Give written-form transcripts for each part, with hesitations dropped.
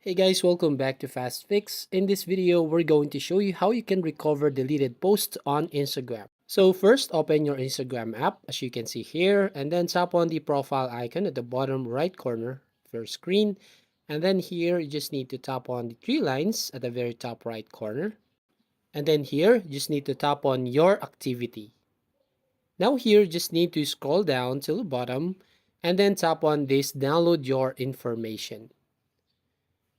Hey guys, welcome back to Fast Fix. In this video, we're going to show you how you can recover deleted posts on Instagram. So first, open your Instagram app as you can see here, and then tap on the profile icon at the bottom right corner of your screen. And then here, you just need to tap on the three lines at the very top right corner. And then here, you just need to tap on your activity. Now here, you just need to scroll down to the bottom and then tap on this download your information.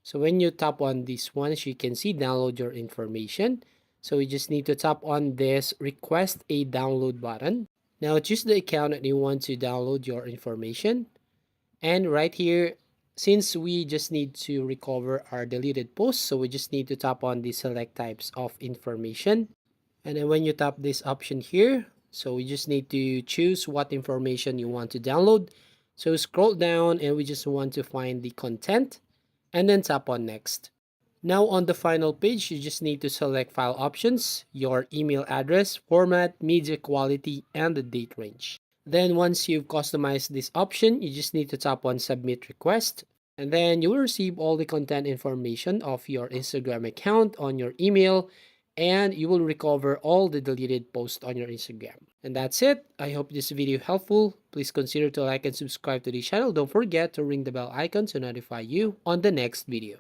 So when you tap on this one, as you can see, download your information. So you just need to tap on this request a download button. Now choose the account that you want to download your information. And right here, since we just need to recover our deleted posts, so we just need to tap on the select types of information. And then when you tap this option here, so we just need to choose what information you want to download. So scroll down and we just want to find the content and then tap on next. Now on the final page, you just need to select file options, your email address, format, media quality, and the date range. Then once you've customized this option, you just need to tap on submit request. And then you will receive all the content information of your Instagram account on your email, and you will recover all the deleted posts on your Instagram. And that's it. I hope this video helpful. Please consider to like and subscribe to the channel. Don't forget to ring the bell icon to notify you on the next video.